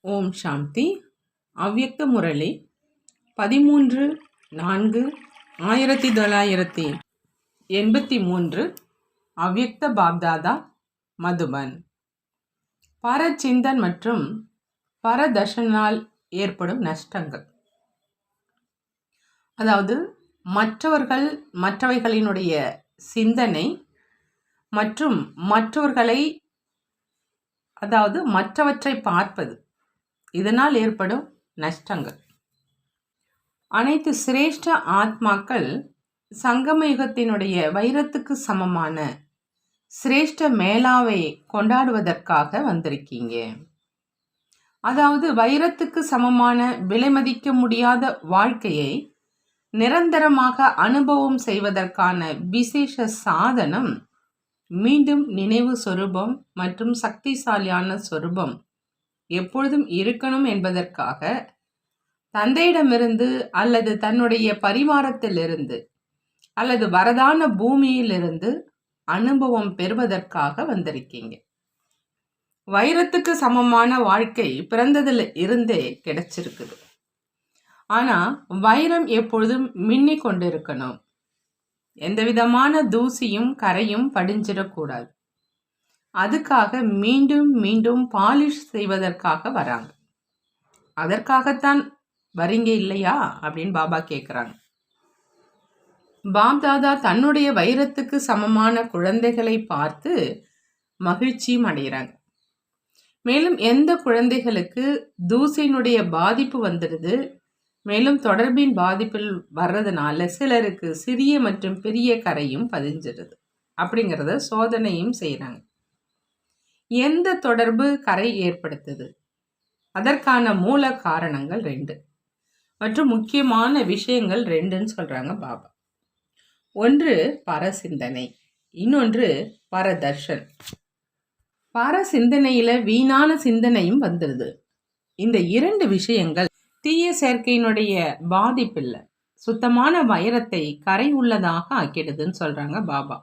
ஓம் சாந்தி. அவ்யக்த முரளி 13/4/1983. அவ்யக்த பாப்தாதா, மதுபன். பரச்சிந்தன் மற்றும் பரதர்ஷனால் ஏற்படும் நஷ்டங்கள். அதாவது மற்றவைகளினுடைய சிந்தனை மற்றும் மற்றவற்றை பார்ப்பது, இதனால் ஏற்படும் நஷ்டங்கள். அனைத்து சிரேஷ்ட ஆத்மாக்கள் சங்கம யுகத்தினுடைய வைரத்துக்கு சமமான சிரேஷ்ட மேளாவை கொண்டாடுவதற்காக வந்திருக்கீங்க. அதாவது வைரத்துக்கு சமமான விலை மதிக்க முடியாத வாழ்க்கையை நிரந்தரமாக அனுபவம் செய்வதற்கான விசேஷ சாதனம் மீண்டும் நினைவு சொரூபம் மற்றும் சக்திசாலியான சொரூபம் எப்பொழுதும் இருக்கணும் என்பதற்காக தந்தையிடமிருந்து அல்லது தன்னுடைய பரிவாரத்திலிருந்து அல்லது வரதான பூமியிலிருந்து அனுபவம் பெறுவதற்காக வந்திருக்கீங்க. வைரத்துக்கு சமமான வாழ்க்கை பிறந்ததில் இருந்தே கிடைச்சிருக்குது. ஆனா வைரம் எப்பொழுதும் மின்னி கொண்டிருக்கணும். எந்த விதமான தூசியும் கரையும் படிஞ்சிடக்கூடாது. அதுக்காக மீண்டும் மீண்டும் பாலிஷ் செய்வதற்காக வராங்க. அதற்காகத்தான் வரீங்க இல்லையா அப்படின்னு பாபா கேட்குறாங்க. பாப்தாதா தன்னுடைய வைரத்துக்கு சமமான குழந்தைகளை பார்த்து மகிழ்ச்சியும் அடைகிறாங்க. மேலும் எந்த குழந்தைகளுக்கு தூசியினுடைய பாதிப்பு வந்துடுது, மேலும் தொடர்பின் பாதிப்பில் வர்றதுனால சிலருக்கு சிறிய மற்றும் பெரிய கரையும் பதிஞ்சிடுது அப்படிங்கிறத சோதனையும் செய்கிறாங்க. எந்த தொடர்பு கரை ஏற்படுத்துது, அதற்கான மூல காரணங்கள் 2 மற்றும் முக்கியமான விஷயங்கள் 2ன்னு சொல்றாங்க பாபா. ஒன்று பரசிந்தனை, இன்னொன்று பரதர்ஷன். பரசிந்தனையில வீணான சிந்தனையும் வந்துடுது. இந்த 2 விஷயங்கள் தீய சேர்க்கையினுடைய பாதிப்பில்ல, சுத்தமான வைரத்தை கரை உள்ளதாக ஆக்கிடுதுன்னு சொல்றாங்க பாபா.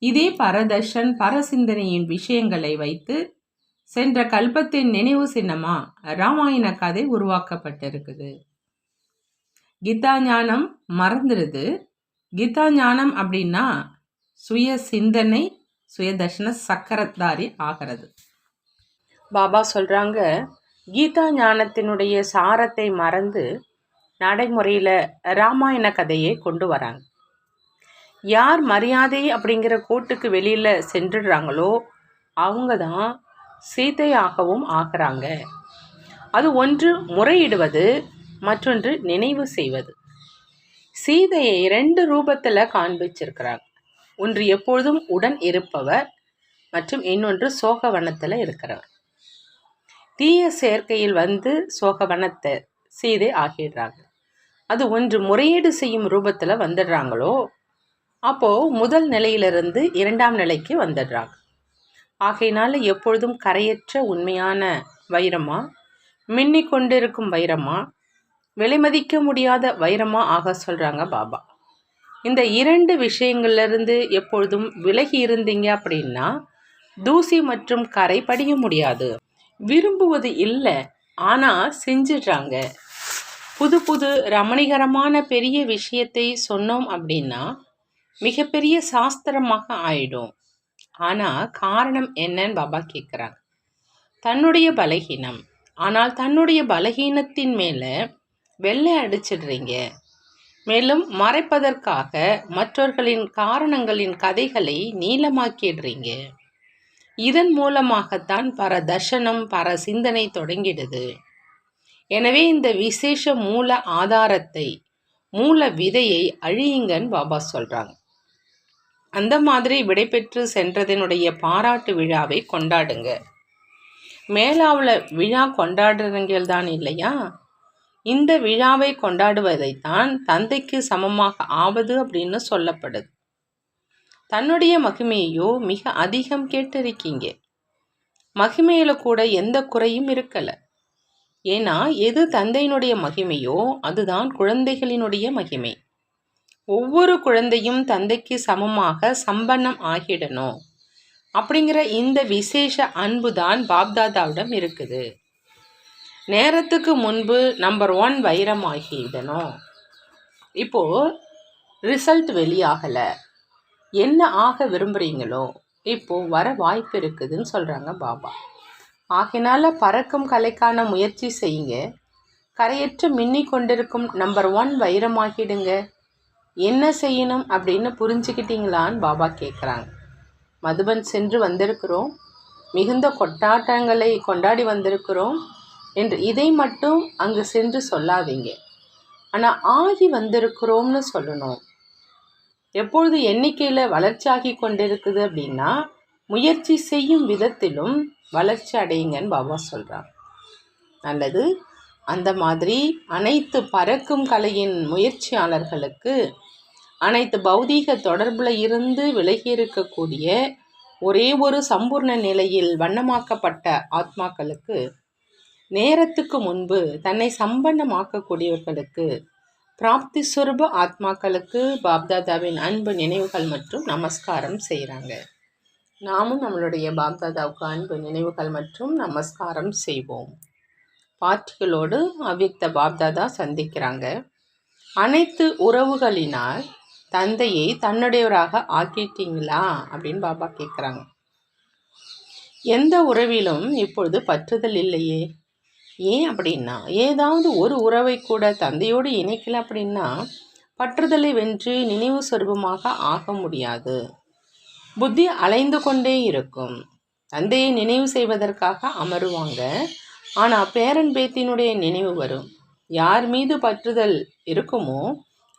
இதே பரதர்ஷன் பரசிந்தனையின் விஷயங்களை வைத்து சென்ற கல்பத்தின் நினைவு சின்னமா ராமாயண கதை உருவாக்கப்பட்டிருக்குது. கீதா ஞானம் மறந்துடுது. கீதா ஞானம் அப்படின்னா சுய சிந்தனை, சுயதர்ஷன சக்கரத்தாரி ஆகிறது. பாபா சொல்றாங்க, கீதா ஞானத்தினுடைய சாரத்தை மறந்து நடைமுறையில ராமாயண கதையை கொண்டு வராங்க. யார் மரியாதை அப்படிங்கிற கோட்டுக்கு வெளியில சென்றுடுறாங்களோ அவங்க தான் சீதையாகவும் ஆகிறாங்க. அது ஒன்று முறையிடுவது, மற்றொன்று நினைவு செய்வது. சீதையை 2 ரூபத்தில் காண்பிச்சிருக்கிறாங்க. ஒன்று எப்பொழுதும் உடன் இருப்பவர் மற்றும் இன்னொன்று சோகவனத்தில் இருக்கிறவர். தீய சேர்க்கையில் வந்து சோகவனத்தை சீதை ஆகிடுறாங்க. அது ஒன்று முறையீடு செய்யும் ரூபத்தில் வந்துடுறாங்களோ அப்போ முதல் நிலையிலிருந்து 2ஆம் நிலைக்கு வந்துடுறாங்க. ஆகையினால எப்பொழுதும் கரையற்ற உண்மையான வைரமா, மின்னி கொண்டிருக்கும் வைரமா, விலைமதிக்க முடியாத வைரமா ஆக சொல்றாங்க பாபா. இந்த 2 விஷயங்கள்லேருந்து எப்பொழுதும் விலகி இருந்தீங்க அப்படின்னா தூசி மற்றும் கரை படிய முடியாது. விரும்புவது இல்லை, ஆனால் செஞ்சிடுறாங்க. புது புது ரமணிகரமான பெரிய விஷயத்தை சொன்னோம் அப்படின்னா மிகப்பெரிய சாஸ்திரமாக ஆயிடும். ஆனால் காரணம் என்னன்னு பாபா கேட்குறாங்க. தன்னுடைய பலகீனம். ஆனால் தன்னுடைய பலகீனத்தின் மேலே வெள்ளை அடிச்சிடுறீங்க. மேலும் மறைப்பதற்காக மற்றவர்களின் காரணங்களின் கதைகளை நீளமாக்கிடுறீங்க. இதன் மூலமாகத்தான் பரதர்ஷனம் பரசிந்தனை தொடங்கிடுது. எனவே இந்த விசேஷ மூல ஆதாரத்தை, மூல விதையை அழியுங்கன்னு பாபா சொல்றாங்க. அந்த மாதிரி விடைபெற்று சென்றதனுடைய பாராட்டு விழாவை கொண்டாடுங்க. மேலாவில் விழா கொண்டாடுறவங்கள் தான் இல்லையா? இந்த விழாவை கொண்டாடுவதைத்தான் தந்தைக்கு சமமாக ஆவது அப்படின்னு சொல்லப்படுது. தன்னுடைய மகிமையோ மிக அதிகம் கேட்டிருக்கீங்க. மகிமையில கூட எந்த குறையும் இருக்கலை. ஏன்னா எது தந்தையினுடைய மகிமையோ அதுதான் குழந்தைகளினுடைய மகிமை. ஒவ்வொரு குழந்தையும் தந்தைக்கு சமமாக சம்பன்னம் ஆகிடணும் அப்படிங்கிற இந்த விசேஷ அன்பு தான் பாப்தாதாவிடம் இருக்குது. நேரத்துக்கு முன்பு நம்பர் 1 வைரமாகிடணும். இப்போது ரிசல்ட் வெளியாகலை, என்ன ஆக விரும்புகிறீங்களோ இப்போது வர வாய்ப்பு இருக்குதுன்னு சொல்கிறாங்க பாபா. ஆகையினால பறக்கும் கலைக்கான முயற்சி செய்யுங்க. கரையற்று மின்னி கொண்டிருக்கும் நம்பர் 1 வைரமாகிடுங்க. என்ன செய்யணும் அப்படின்னு புரிஞ்சுக்கிட்டீங்களான்னு பாபா கேட்குறாங்க. மதுபன் சென்று வந்திருக்கிறோம், மிகுந்த கொண்டாட்டங்களை கொண்டாடி வந்திருக்கிறோம் என்று இதை மட்டும் அங்கு சென்று சொல்லாதீங்க. ஆனால் ஆகி வந்திருக்கிறோம்னு சொல்லணும். எப்பொழுது எண்ணிக்கையில் வளர்ச்சி ஆகி கொண்டிருக்குது அப்படின்னா முயற்சி செய்யும் விதத்திலும் வளர்ச்சி அடையுங்கன்னு பாபா சொல்கிறாங்க. நல்லது. அந்த மாதிரி அனைத்து பறக்கும் கலையின் முயற்சியாளர்களுக்கு, அனைத்து பௌதீக தொடர்பில் இருந்து விலகி இருக்கக்கூடிய ஒரே ஒரு சம்பூர்ண நிலையில் வண்ணமாக்கப்பட்ட ஆத்மாக்களுக்கு, நேரத்துக்கு முன்பு தன்னை சம்பன்னமாக்கக்கூடியவர்களுக்கு, பிராப்தி சுரூப ஆத்மாக்களுக்கு பாப்தாதாவின் அன்பு நினைவுகள் மற்றும் நமஸ்காரம் செய்கிறாங்க. நாமும் நம்மளுடைய பாப்தாதாவுக்கு அன்பு நினைவுகள் மற்றும் நமஸ்காரம் செய்வோம். பாட்டிகளோடு அவ்யக்த பாப்தாதா சந்திக்கிறாங்க. அனைத்து உறவுகளினால் தந்தையை தன்னுடையவராக ஆக்கிட்டீங்களா அப்படின்னு பாபா கேட்குறாங்க. எந்த உறவிலும் இப்பொழுது பற்றுதல் இல்லையே. ஏன் அப்படின்னா, ஏதாவது ஒரு உறவை கூட தந்தையோடு இணைக்கல அப்படின்னா பற்றுதலை வென்று நினைவு சொரூபமாக ஆக முடியாது. புத்தி அலைந்து கொண்டே இருக்கும். தந்தையை நினைவு செய்வதற்காக அமருவாங்க. ஆனால் பேரன் பேத்தினுடைய நினைவு வரும். யார் மீது பற்றுதல் இருக்குமோ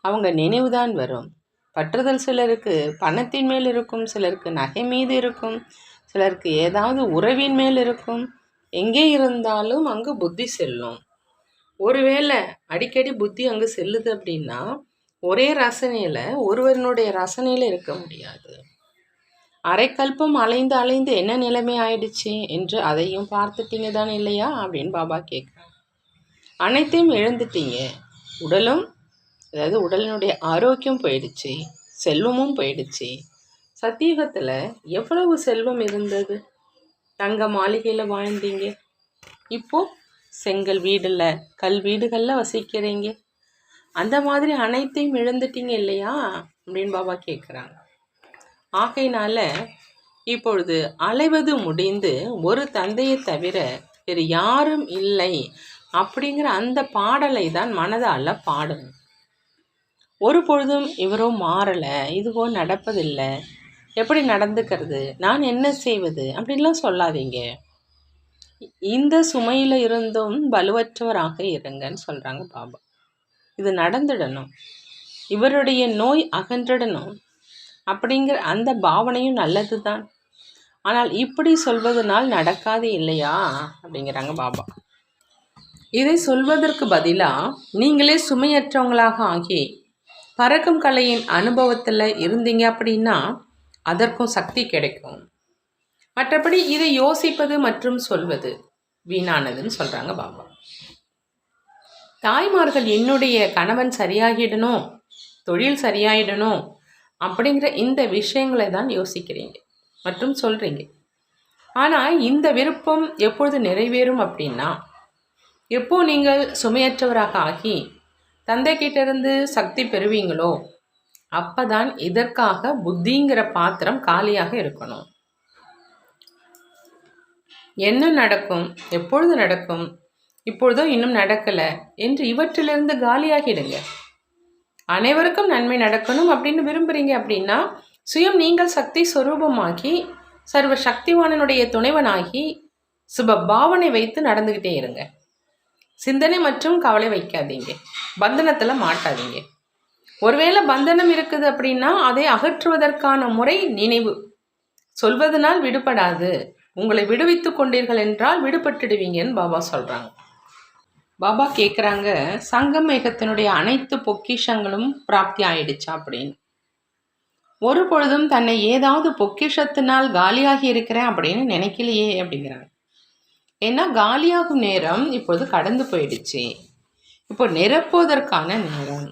அவங்க நினைவு தான் வரும். பற்றுதல் சிலருக்கு பணத்தின் மேல் இருக்கும், சிலருக்கு நகை மீது இருக்கும், சிலருக்கு ஏதாவது உறவின் மேல் இருக்கும். எங்கே இருந்தாலும் அங்கு புத்தி செல்லும். ஒருவேளை அடிக்கடி புத்தி அங்கு செல்லுது அப்படின்னா ஒரே ரசனையில் ஒருவனுடைய ரசனையில் இருக்க முடியாது. அரைக்கல்பம் அலைந்து அலைந்து என்ன நிலைமை ஆயிடுச்சு என்று அதையும் பார்த்துட்டீங்க தான் இல்லையா அப்படின்னு பாபா கேட்குறாங்க. அனைத்தையும் இழந்துட்டீங்க. உடலும், அதாவது உடலினுடைய ஆரோக்கியம் போயிடுச்சு, செல்வமும் போயிடுச்சு. சத்தியுகத்தில் எவ்வளவு செல்வம் இருந்தது. தங்க மாளிகையில் வாழ்ந்தீங்க. இப்போது செங்கல் வீடில், கல் வீடுகளில் வசிக்கிறீங்க. அந்த மாதிரி அனைத்தையும் இழந்துட்டீங்க இல்லையா அப்படின்னு பாபா கேட்குறாங்க. ஆகையினால இப்பொழுது அலைவது முடிந்து ஒரு தந்தையை தவிர வேறு யாரும் இல்லை அப்படிங்கிற அந்த பாடலை தான் மனதால் பாடணும். ஒரு பொழுதும் இவரோ மாறலை, இதுவோ நடப்பதில்லை, எப்படி நடந்துக்கிறது, நான் என்ன செய்வது அப்படின்லாம் சொல்லாதீங்க. இந்த சுமையில் இருந்தும் வலுவற்றவராக இருங்கன்னு சொல்கிறாங்க பாபா. இது நடந்துடணும், இவருடைய நோய் அகன்றிடணும் அப்படிங்கிற அந்த பாவனையும் நல்லது தான். ஆனால் இப்படி சொல்வதனால் நடக்காது இல்லையா அப்படிங்கிறாங்க பாபா. இதை சொல்வதற்கு பதிலாக நீங்களே சுமையற்றவங்களாக ஆகி பறக்கும் கலையின் அனுபவத்தில் இருந்தீங்க அப்படின்னா அதற்கும் சக்தி கிடைக்கும். மற்றபடி இதை யோசிப்பது மற்றும் சொல்வது வீணானதுன்னு சொல்கிறாங்க பாபா. தாய்மார்கள் என்னுடைய கணவன் சரியாகிடணும், தொழில் சரியாயிடணும் அப்படிங்கிற இந்த விஷயங்களை தான் யோசிக்கிறீங்க மற்றும் சொல்கிறீங்க. ஆனால் இந்த விருப்பம் எப்பொழுது நிறைவேறும் அப்படின்னா, எப்போ நீங்கள் சுமையற்றவராக ஆகி தந்தைக்கிட்டேருந்து சக்தி பெறுவீங்களோ அப்போ தான் இதற்காக புத்திங்கிற பாத்திரம் காலியாக இருக்கணும். என்ன நடக்கும், எப்பொழுது நடக்கும், இப்பொழுதோ இன்னும் நடக்கலை என்று இவற்றிலிருந்து காலியாகிடுங்க. அனைவருக்கும் நன்மை நடக்கணும் அப்படின்னு விரும்புகிறீங்க அப்படின்னா சுயம் நீங்கள் சக்தி ஸ்வரூபமாகி சர்வ சக்திவானனுடைய துணைவனாகி சுப பாவனை வைத்து நடந்துக்கிட்டே இருங்க. சிந்தனை மற்றும் கவலை வைக்காதீங்க, பந்தனத்தில் மாட்டாதீங்க. ஒருவேளை பந்தனம் இருக்குது அப்படின்னா அதை அகற்றுவதற்கான முறை நினைவு. சொல்வதனால் விடுபடாது, உங்களை விடுவித்து கொண்டீர்கள் என்றால் விடுபட்டுடுவீங்கன்னு பாபா சொல்கிறாங்க. பாபா கேட்குறாங்க, சங்கமேகத்தினுடைய அனைத்து பொக்கிஷங்களும் பிராப்தி ஆயிடுச்சா அப்படின்னு. ஒரு பொழுதும் தன்னை ஏதாவது பொக்கிஷத்தினால் காலியாகி இருக்கிறேன் அப்படின்னு நினைக்கலையே அப்படிங்கிறாங்க. ஏன்னா காலியாகும் நேரம் இப்பொழுது கடந்து போயிடுச்சு. இப்போ நிரப்புவதற்கான நேரம்.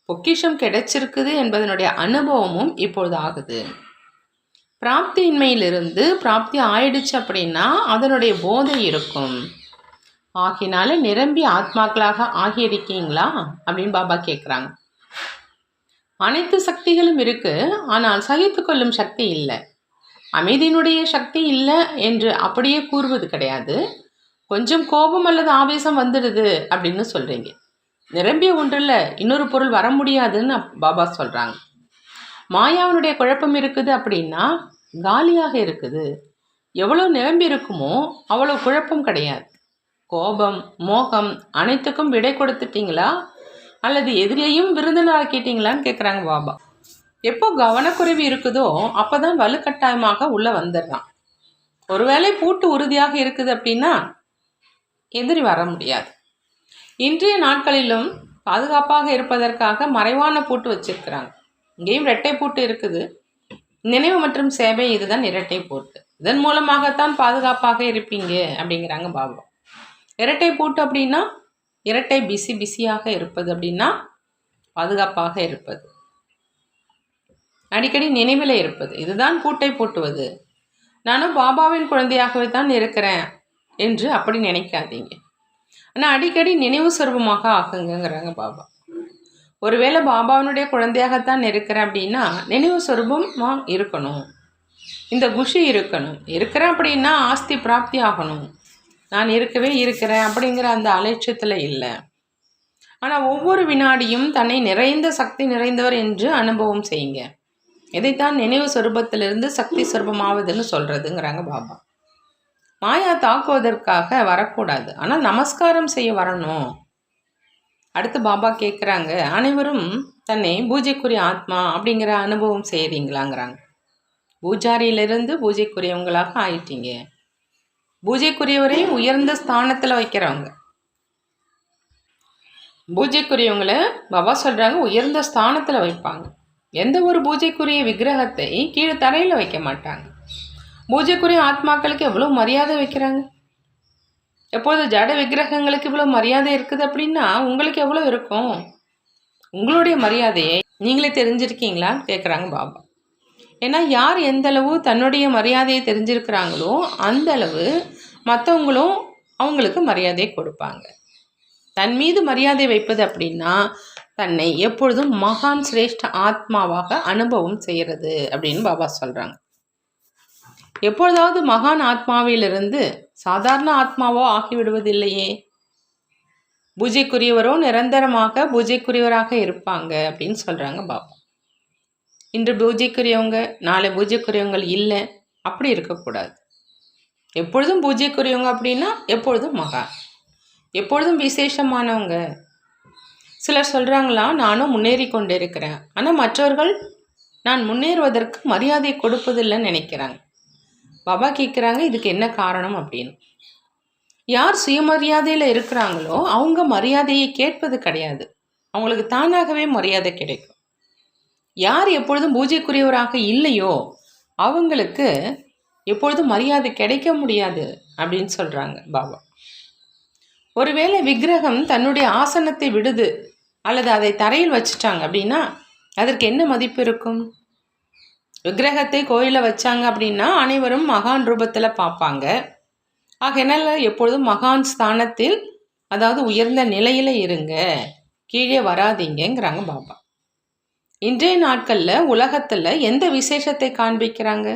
பொக்கிஷம் கிடைச்சிருக்குது என்பதனுடைய அனுபவமும் இப்பொழுது ஆகுது. பிராப்தியின்மையிலிருந்து பிராப்தி ஆயிடுச்சு அப்படின்னா அதனுடைய போதை இருக்கும். ஆகினால நிரம்பி ஆத்மாக்களாக ஆகியிருக்கீங்களா அப்படின்னு பாபா கேட்குறாங்க. அனைத்து சக்திகளும் இருக்கு, ஆனால் சகித்து கொள்ளும் சக்தி இல்லை. அமைதியினுடைய சக்தி இல்லை என்று அப்படியே கூறுவது கிடையாது. கொஞ்சம் கோபம் அல்லது ஆவேசம் வந்துடுது அப்படின்னு சொல்கிறீங்க. நிரம்பிய ஒன்றில் இன்னொரு பொருள் வர முடியாதுன்னு பாபா சொல்கிறாங்க. மாயாவினுடைய குழப்பம் இருக்குது அப்படின்னா காலியாக இருக்குது. எவ்வளோ நிரம்பி இருக்குமோ அவ்வளோ குழப்பம் கிடையாது. கோபம், மோகம் அனைத்துக்கும் விடை கொடுத்துட்டீங்களா அல்லது எதிரியையும் விருந்தினராக்கிட்டீங்களான்னு கேட்குறாங்க பாபா. எப்போ கவனக்குறைவு இருக்குதோ அப்போ தான் வலுக்கட்டாயமாக உள்ளே வந்துடுறான். ஒருவேளை பூட்டு உறுதியாக இருக்குது அப்படின்னா எதிரி வர முடியாது. இன்றைய நாட்களிலும் பாதுகாப்பாக இருப்பதற்காக மறைவான பூட்டு வச்சிருக்கிறாங்க. இங்கேயும் இரட்டை பூட்டு இருக்குது. நினைவு மற்றும் சேவை இதுதான் இரட்டை பூட்டு. இதன் மூலமாகத்தான் பாதுகாப்பாக இருப்பீங்க அப்படிங்கிறாங்க பாபா. இரட்டை பூட்டு அப்படின்னா இரட்டை பிஸியாக இருப்பது அப்படின்னா பாதுகாப்பாக இருப்பது, அடிக்கடி நினைவில் இருப்பது. இதுதான் பூட்டை பூட்டுவது. நானும் பாபாவின் குழந்தையாகவே தான் இருக்கிறேன் என்று அப்படி நினைக்காதீங்க. ஆனால் அடிக்கடி நினைவு சொரூபமாக ஆகுங்கிறாங்க பாபா. ஒருவேளை பாபாவினுடைய குழந்தையாகத்தான் இருக்கிறேன் அப்படின்னா நினைவு சொரூபமாக இருக்கணும். இந்த குஷி இருக்கணும். இருக்கிறேன் அப்படின்னா ஆஸ்தி பிராப்தி ஆகணும். நான் இருக்கவே இருக்கிறேன் அப்படிங்கிற அந்த அலட்சியத்தில் இல்லை. ஆனால் ஒவ்வொரு வினாடியும் தன்னை நிறைந்த சக்தி நிறைந்தவர் என்று அனுபவம் செய்யுங்க. இதைத்தான் நினைவு சொரூபத்திலிருந்து சக்தி சொரூபமாவதுன்னு சொல்கிறதுங்கிறாங்க பாபா. மாயா தாக்குவதற்காக வரக்கூடாது, ஆனால் நமஸ்காரம் செய்ய வரணும். அடுத்து பாபா கேட்குறாங்க, அனைவரும் தன்னை பூஜைக்குரிய ஆத்மா அப்படிங்கிற அனுபவம் செய்கிறீங்களாங்கிறாங்க. பூஜாரியிலிருந்து பூஜைக்குரியவங்களாக ஆயிட்டீங்க. பூஜைக்குரியவரை உயர்ந்த ஸ்தானத்தில் வைக்கிறவங்க. பூஜைக்குரியவங்களை பாபா சொல்கிறாங்க உயர்ந்த ஸ்தானத்தில் வைப்பாங்க. எந்த ஒரு பூஜைக்குரிய விக்கிரகத்தை கீழே தரையில் வைக்க மாட்டாங்க. பூஜைக்குரிய ஆத்மாக்களுக்கு எவ்வளோ மரியாதை வைக்கிறாங்க. எப்போது ஜட விக்கிரகங்களுக்கு இவ்வளோ மரியாதை இருக்குது அப்படின்னா உங்களுக்கு எவ்வளோ இருக்கும்? உங்களுடைய மரியாதையை நீங்களே தெரிஞ்சிருக்கீங்களான்னு கேட்குறாங்க பாபா. ஏன்னா யார் எந்தளவு தன்னுடைய மரியாதையை தெரிஞ்சிருக்கிறாங்களோ அந்த அளவு மற்றவங்களும் அவங்களுக்கு மரியாதையை கொடுப்பாங்க. தன் மீது மரியாதை வைப்பது அப்படின்னா தன்னை எப்பொழுதும் மகான் சிரேஷ்ட ஆத்மாவாக அனுபவம் செய்கிறது அப்படின்னு பாபா சொல்கிறாங்க. எப்பொழுதாவது மகான் ஆத்மாவிலிருந்து சாதாரண ஆத்மாவோ ஆகிவிடுவதில்லையே. பூஜைக்குரியவரோ நிரந்தரமாக பூஜைக்குரியவராக இருப்பாங்க அப்படின்னு சொல்கிறாங்க பாபா. இன்று பூஜைக்குரியவங்க நாளை பூஜைக்குரியவங்க இல்லை, அப்படி இருக்கக்கூடாது. எப்பொழுதும் பூஜைக்குரியவங்க அப்படின்னா எப்பொழுதும் மகான், எப்பொழுதும் விசேஷமானவங்க. சிலர் சொல்கிறாங்களா, நானும் முன்னேறி கொண்டு இருக்கிறேன், ஆனால் மற்றவர்கள் நான் முன்னேறுவதற்கு மரியாதை கொடுப்பதில்லைன்னு நினைக்கிறாங்க. பாபா கேட்குறாங்க இதுக்கு என்ன காரணம் அப்படின்னு. யார் சுயமரியாதையில் இருக்கிறாங்களோ அவங்க மரியாதையை கேட்பது கிடையாது, அவங்களுக்கு தானாகவே மரியாதை கிடைக்கும். யார் எப்பொழுதும் பூஜைக்குரியவராக இல்லையோ அவங்களுக்கு எப்பொழுதும் மரியாதை கிடைக்க முடியாது அப்படின்னு சொல்கிறாங்க பாபா. ஒருவேளை விக்கிரகம் தன்னுடைய ஆசனத்தை விடுது அல்லது அதை தரையில் வச்சுட்டாங்க அப்படின்னா அதற்கு என்ன மதிப்பு இருக்கும்? விக்கிரகத்தை கோயிலில் வச்சாங்க அப்படின்னா அனைவரும் மகான் ரூபத்தில் பார்ப்பாங்க. ஆகையினால எப்பொழுதும் மகான் ஸ்தானத்தில், அதாவது உயர்ந்த நிலையில் இருங்க, கீழே வராதீங்கிறாங்க பாபா. இன்றைய நாட்களில் உலகத்தில் எந்த விசேஷத்தை காண்பிக்கிறாங்க?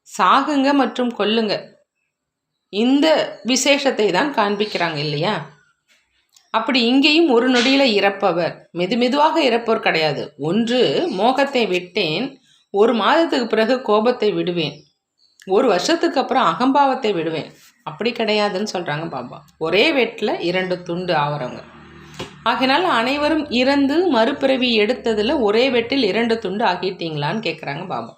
சாகுங்க மற்றும் கொல்லுங்க, இந்த விசேஷத்தை தான் காண்பிக்கிறாங்க இல்லையா? அப்படி இங்கேயும் ஒரு நொடியில் இறப்பவர், மெதுவாக இறப்பவர் கிடையாது. ஒன்று மோகத்தை விட்டேன், 1 மாதத்துக்கு பிறகு கோபத்தை விடுவேன், 1 வருஷத்துக்கு அப்புறம் அகம்பாவத்தை விடுவேன், அப்படி கிடையாதுன்னு சொல்கிறாங்க பாபா. ஒரே வெட்டில் 2 துண்டு ஆகிறவங்க. ஆகினால அனைவரும் இறந்து மறுபிறவி எடுத்ததில் ஒரே வெட்டில் 2 துண்டு ஆகிட்டீங்களான்னு கேட்குறாங்க பாபா.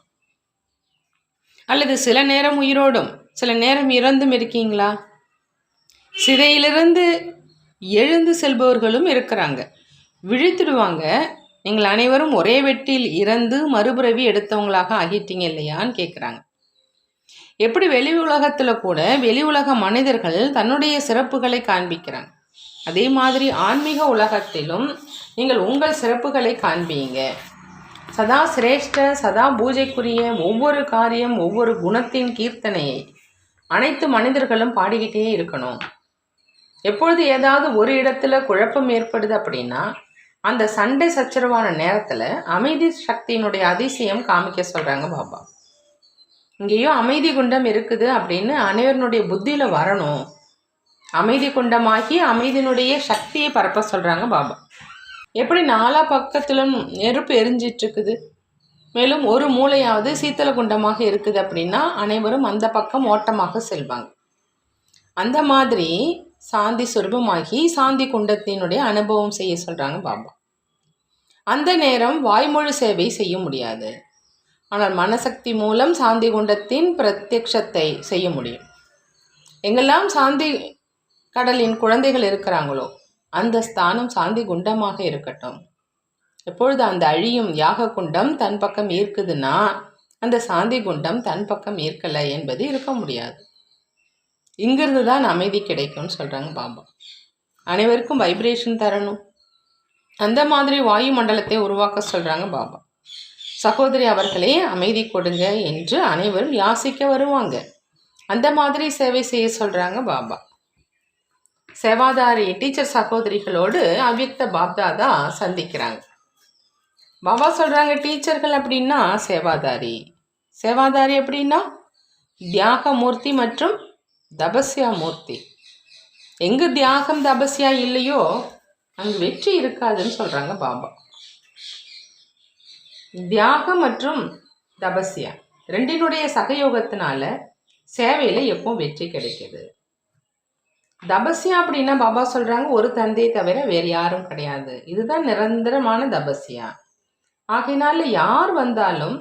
அல்லது சில நேரம் உயிரோடும் சில நேரம் இறந்தும் இருக்கீங்களா? சிதையிலிருந்து எழுந்து செல்பவர்களும் இருக்கிறாங்க, விழித்துடுவாங்க. நீங்கள் அனைவரும் ஒரே வெட்டில் இறந்து மறுபிறவி எடுத்தவங்களாக ஆகிட்டீங்க இல்லையான்னு கேட்குறாங்க. எப்படி வெளி உலகத்தில் கூட வெளி உலக மனிதர்கள் தன்னுடைய சிறப்புகளை காண்பிக்கிறாங்க, அதே மாதிரி ஆன்மீக உலகத்திலும் நீங்கள் உங்கள் சிறப்புகளை காண்பீங்க. சதா சிரேஷ்ட சதா பூஜைக்குரிய ஒவ்வொரு காரியம் ஒவ்வொரு குணத்தின் கீர்த்தனையை அனைத்து மனிதர்களும் பாடிக்கிட்டே இருக்கணும். எப்பொழுது ஏதாவது ஒரு இடத்துல குழப்பம் ஏற்படுது அப்படின்னா அந்த சண்டை சச்சரவான நேரத்துல அமைதி சக்தியினுடைய அதிசயம் காமிக்க சொல்றாங்க பாபா. இங்கேயும் அமைதி குண்டம் இருக்குது அப்படின்னு அனைவருடைய புத்தியில வரணும். அமைதி குண்டமாகி அமைதியினுடைய சக்தியை பரப்ப சொல்றாங்க பாபா. எப்படி நாலா பக்கத்திலும் நெருப்பு எரிஞ்சிட்டு இருக்குது, மேலும் ஒரு மூளையாவது சீத்தல குண்டமாக இருக்குது அப்படின்னா அனைவரும் அந்த பக்கம் ஓட்டமாக செல்வாங்க. அந்த மாதிரி சாந்தி சுரூபமாகி சாந்தி குண்டத்தினுடைய அனுபவம் செய்ய சொல்றாங்க பாபா. அந்த நேரம் வாய்மொழி சேவை செய்ய முடியாது, ஆனால் மனசக்தி மூலம் சாந்தி குண்டத்தின் பிரத்யக்ஷத்தை செய்ய முடியும். எங்கெல்லாம் சாந்தி கடலின் குழந்தைகள் இருக்கிறாங்களோ அந்த ஸ்தானம் சாந்தி குண்டமாக இருக்கட்டும். எப்பொழுது அந்த அழியும் யாக குண்டம் தன் பக்கம் ஈர்க்குதுன்னா அந்த சாந்தி குண்டம் தன் பக்கம் ஈர்க்கலை என்பது இருக்க முடியாது. இங்கிருந்து தான் அமைதி கிடைக்கும்னு சொல்றாங்க பாபா. அனைவருக்கும் வைப்ரேஷன் தரணும், அந்த மாதிரி வாயு மண்டலத்தை உருவாக்க சொல்றாங்க பாபா. சகோதரி அவர்களே அமைதி கொடுங்க என்று அனைவரும் யாசிக்க வருவாங்க. அந்த மாதிரி சேவை செய்ய சொல்றாங்க பாபா. சேவாதாரி டீச்சர் சகோதரிகளோடு அவ்யக்த பாப்தாதா சந்திக்கிறாங்க. பாபா சொல்றாங்க டீச்சர்கள் அப்படின்னா சேவாதாரி, சேவாதாரி அப்படின்னா தியாக மூர்த்தி மற்றும் தபஸ்யா மூர்த்தி. எங்கு தியாகம் தபஸ்யா இல்லையோ அங்கு வெற்றி இருக்காதுன்னு சொல்றாங்க பாபா. தியாகம் மற்றும் தபஸ்யா ரெண்டினுடைய சகயோகத்தினால சேவையில எப்பவும் வெற்றி கிடைக்குது. தபஸ்யா அப்படின்னா பாபா சொல்றாங்க ஒரு தந்தையை தவிர வேறு யாரும் கிடையாது, இதுதான் நிரந்தரமான தபஸ்யா. ஆகையினால யார் வந்தாலும்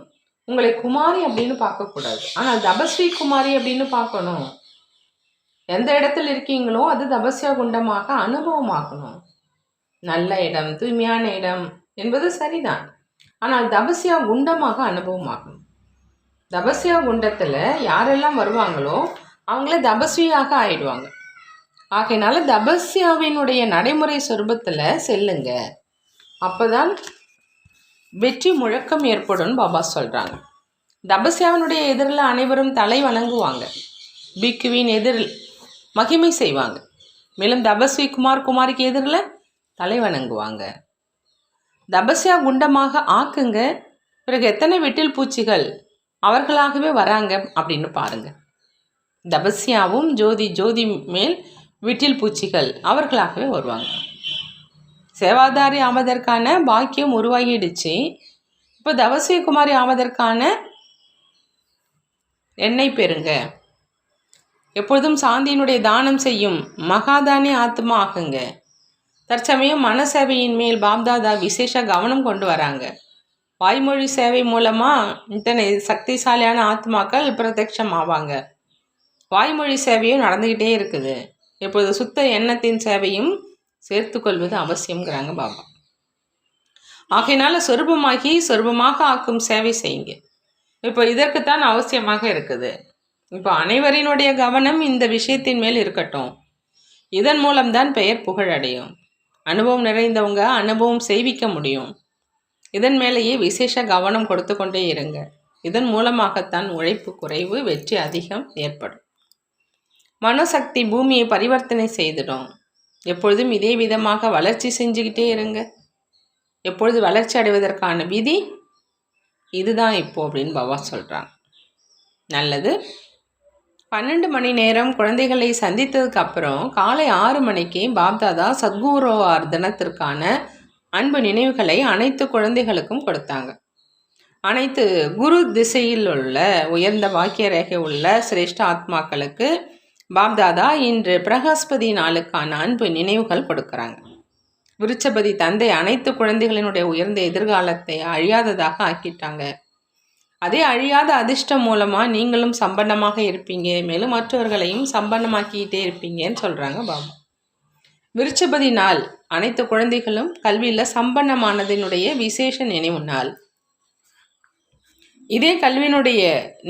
உங்களை குமாரி அப்படின்னு பார்க்கக்கூடாது, ஆனால் தபஸ்ரீ குமாரி அப்படின்னு பார்க்கணும். எந்த இடத்துல இருக்கீங்களோ அது தபஸ்யா குண்டமாக அனுபவமாகணும். நல்ல இடம், தூய்மையான இடம் என்பது சரிதான், ஆனால் தபஸ்யா குண்டமாக அனுபவமாகணும். தபஸ்யா குண்டத்துல யாரெல்லாம் வருவாங்களோ அவங்கள தபஸ்வியாக ஆயிடுவாங்க. ஆகையினால தபஸ்யாவினுடைய நடைமுறை சொரூபத்துல செல்லுங்க, அப்பதான் வெற்றி முழக்கம் ஏற்படும் பாபா சொல்றாங்க. தபஸ்யாவினுடைய எதிரில் அனைவரும் தலை வணங்குவாங்க, பிக்குவின் எதிரில் மகிமை செய்வாங்க, மேலும் தபஸ்வி குமாரிக்கு எதிரில் தலை வணங்குவாங்க. தபஸ்யா குண்டமாக ஆக்குங்க, பிறகு எத்தனை வெட்டில் பூச்சிகள் அவர்களாகவே வராங்க அப்படின்னு பாருங்க. தபஸ்யாவும் ஜோதி மேல் விட்டில் பூச்சிகள் அவர்களாகவே வருவாங்க. சேவாதாரி ஆவதற்கான பாக்கியம் உருவாகிடுச்சு. இப்போ தபஸ்வி குமாரி ஆவதற்கான எண்ணெய் பெறுங்க. எப்பொழுதும் சாந்தியினுடைய தானம் செய்யும் மகாதானி ஆத்மா ஆகுங்க. தற்சமயம் மனசேவையின் மேல் பாப்தாதா விசேஷ கவனம் கொண்டு வராங்க. வாய்மொழி சேவை மூலமா இத்தனை சக்திசாலியான ஆத்மாக்கள் பிரத்யட்சம் ஆவாங்க. வாய்மொழி சேவையும் நடந்துக்கிட்டே இருக்குது. இப்பொழுது சுத்த எண்ணத்தின் சேவையும் சேர்த்து கொள்வது அவசியம்ங்கிறாங்க பாபா. ஆகையினால சொரூபமாக ஆக்கும் சேவை செய்யுங்க. இப்போ இதற்குத்தான் அவசியமாக இருக்குது. இப்போ அனைவரினுடைய கவனம் இந்த விஷயத்தின் மேல் இருக்கட்டும். இதன் மூலம்தான் பெயர் புகழடையும். அனுபவம் நிறைந்தவங்க அனுபவம் செய்விக்க முடியும். இதன் மேலேயே விசேஷ கவனம் கொடுத்து கொண்டே இருங்க. இதன் மூலமாகத்தான் உழைப்பு குறைவு, வெற்றி அதிகம் ஏற்படும். மனோசக்தி பூமியை பரிவர்த்தனை செய்திடும். எப்பொழுதும் இதே விதமாக வளர்ச்சி செஞ்சுக்கிட்டே இருங்க. எப்பொழுது வளர்ச்சி அடைவதற்கான விதி இதுதான் இப்போ அப்படின்னு பாபா சொல்கிறாங்க. நல்லது. 12 மணி நேரம் குழந்தைகளை சந்தித்ததுக்கு அப்புறம் காலை 6 மணிக்கு பாப்தாதா சத்குருவார் தினத்திற்கான அன்பு நினைவுகளை அனைத்து குழந்தைகளுக்கும் கொடுத்தாங்க. அனைத்து குரு திசையில் உள்ள உயர்ந்த வாக்கிய ரேகை உள்ள சிரேஷ்ட ஆத்மாக்களுக்கு பாப்தாதா இன்று பிரகஸ்பதி நாளுக்கான அன்பு நினைவுகள் கொடுக்குறாங்க. விருட்சபதி தந்தை அனைத்து குழந்தைகளினுடைய உயர்ந்த எதிர்காலத்தை அழியாததாக ஆக்கிட்டாங்க. அதே அழியாத அதிர்ஷ்டம் மூலமாக நீங்களும் சம்பன்னமாக இருப்பீங்க, மேலும் மற்றவர்களையும் சம்பன்னமாக்கிட்டே இருப்பீங்கன்னு சொல்கிறாங்க பாபா. விருட்சபதி நாள் அனைத்து குழந்தைகளும் கல்வியில் சம்பன்னமானதினுடைய விசேஷ நினைவு நாள். இதே கல்வியினுடைய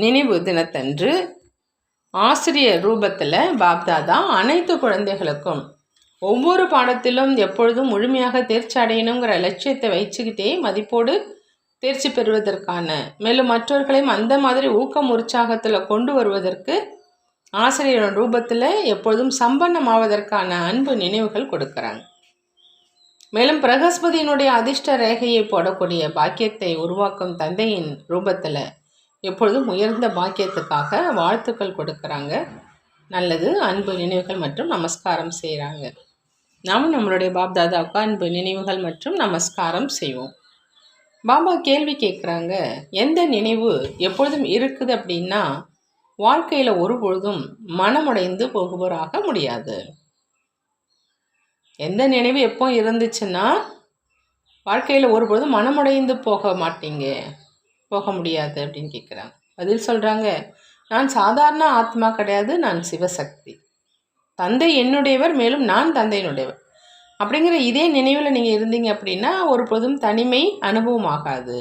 நினைவு தினத்தன்று ஆசிரியர் ரூபத்தில் பாப்தாதா அனைத்து குழந்தைகளுக்கும் ஒவ்வொரு பாடத்திலும் எப்பொழுதும் முழுமையாக தேர்ச்சி அடையணுங்கிற லட்சியத்தை வச்சுக்கிட்டே மதிப்போடு தேர்ச்சி பெறுவதற்கான, மேலும் மற்றவர்களையும் அந்த மாதிரி ஊக்கம் உற்சாகத்தில் கொண்டு வருவதற்கு ஆசிரியரோட ரூபத்தில் எப்பொழுதும் சம்பன்னமாவதற்கான அன்பு நினைவுகள் கொடுக்குறாங்க. மேலும் பிரகஸ்பதியினுடைய அதிர்ஷ்ட ரேகையை போடக்கூடிய பாக்கியத்தை உருவாக்கும் தந்தையின் ரூபத்தில் எப்பொழுதும் உயர்ந்த பாக்கியத்துக்காக வாழ்த்துக்கள் கொடுக்குறாங்க. நல்லது, அன்பு நினைவுகள் மற்றும் நமஸ்காரம் செய்கிறாங்க. நாம் நம்மளுடைய பாப்தாதாவுக்கு அன்பு நினைவுகள் மற்றும் நமஸ்காரம் செய்வோம். பாபா கேள்வி கேட்குறாங்க, எந்த நினைவு எப்பொழுதும் இருக்குது அப்படின்னா வாழ்க்கையில் ஒருபொழுதும் மனமுடைந்து போகுவராக முடியாது. எந்த நினைவு எப்போ இருந்துச்சுன்னா வாழ்க்கையில் ஒருபொழுதும் மனமுடைந்து போக முடியாது அப்படின்னு கேட்குறாங்க. பதில் சொல்கிறாங்க, நான் சாதாரண ஆத்மா கிடையாது, நான் சிவசக்தி. தந்தை என்னுடையவர், மேலும் நான் தந்தையினுடையவர் அப்படிங்கிற இதே நினைவில் நீங்கள் இருந்தீங்க அப்படின்னா ஒருபொழுதும் தனிமை அனுபவம் ஆகாது.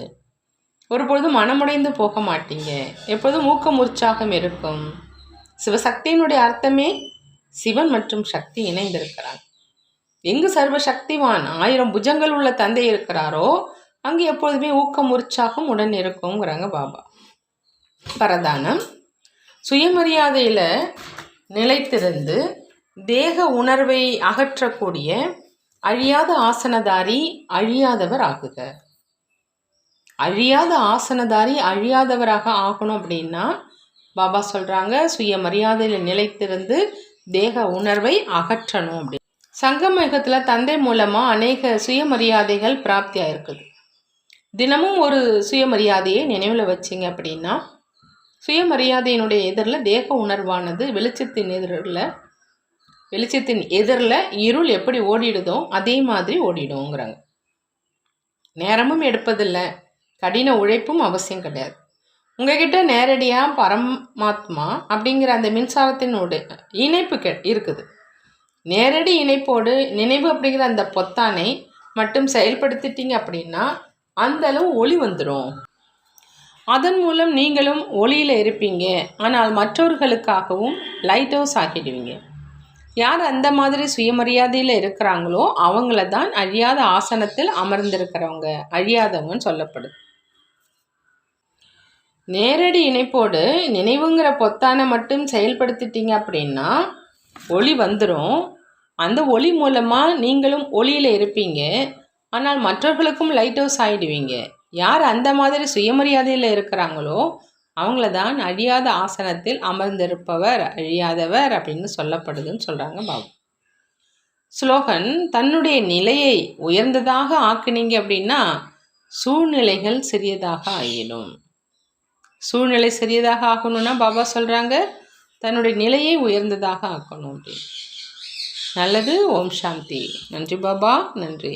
ஒருபொழுதும் மனமுடைந்து போக மாட்டீங்க. எப்பொழுதும் ஊக்கம் உற்சாகம் இருக்கும். சிவசக்தியினுடைய அர்த்தமே சிவன் மற்றும் சக்தி இணைந்திருக்கிறாங்க. எங்கு சர்வ சக்திவான் 1000 புஜங்கள் உள்ள தந்தை இருக்கிறாரோ அங்கே எப்பொழுதுமே ஊக்கம் உற்சாகம் உடன் இருக்குங்கிறாங்க பாபா. பரதானம், சுயமரியாதையில் நிலைத்திருந்து தேக உணர்வை அகற்றக்கூடிய அழியாத ஆசனதாரி அழியாதவர் ஆகுக. அழியாத ஆசனதாரி அழியாதவராக ஆகணும் அப்படின்னா பாபா சொல்கிறாங்க, சுயமரியாதையில் நிலைத்திருந்து தேக உணர்வை அகற்றணும் அப்படி. சங்கமயுகத்தில் தந்தை மூலமாக அநேக சுயமரியாதைகள் பிராப்தியாக இருக்குது. தினமும் ஒரு சுயமரியாதையை நினைவில் வச்சிங்க அப்படின்னா சுயமரியாதையினுடைய எதிரில் தேக உணர்வானது வெளிச்சத்தின் எதிரில் இருள் எப்படி ஓடிடுதோ அதே மாதிரி ஓடிடுங்கிறாங்க. நேரமும் எடுப்பதில்லை, கடின உழைப்பும் அவசியம் கிடையாது. உங்ககிட்ட நேரடியாக பரமாத்மா அப்படிங்கிற அந்த மின்சாரத்தினுடைய இணைப்பு இருக்குது. நேரடி இணைப்போடு நினைவு அப்படிங்கிற அந்த பொத்தானை மட்டும் செயல்படுத்திட்டீங்க அப்படின்னா அந்த அளவு ஒளி வந்துடும். அதன் மூலம் நீங்களும் ஒளியில் இருப்பீங்க. ஆனால் மற்றவர்களுக்காகவும் லைட் ஹவுஸ் ஆக்கிடுவீங்க. யார் அந்த மாதிரி சுயமரியாதையில் இருக்கிறாங்களோ அவங்கள தான் அழியாத ஆசனத்தில் அமர்ந்திருக்கிறவங்க, அழியாதவங்கன்னு சொல்லப்படுது. நேரடி இணைப்போடு நினைவுங்கிற பொத்தானை மட்டும் செயல்படுத்திட்டீங்க அப்படின்னா ஒளி வந்துடும். அந்த ஒளி மூலமாக நீங்களும் ஒளியில் இருப்பீங்க. ஆனால் மற்றவர்களுக்கும் லைட் ஹவுஸ் ஆகிடுவீங்க. யார் அந்த மாதிரி சுயமரியாதையில் இருக்கிறாங்களோ அவங்கள தான் அழியாத ஆசனத்தில் அமர்ந்திருப்பவர், அழியாதவர் அப்படின்னு சொல்லப்படுதுன்னு சொல்கிறாங்க பாபா. ஸ்லோகன், தன்னுடைய நிலையை உயர்ந்ததாக ஆக்குனீங்க அப்படின்னா சூழ்நிலைகள் சிறியதாக ஆகிடும். சூழ்நிலை சிறியதாக ஆகணும்னா பாபா சொல்கிறாங்க தன்னுடைய நிலையை உயர்ந்ததாக ஆக்கணும் அப்படின்னு. நல்லது. ஓம் சாந்தி. நன்றி பாபா, நன்றி.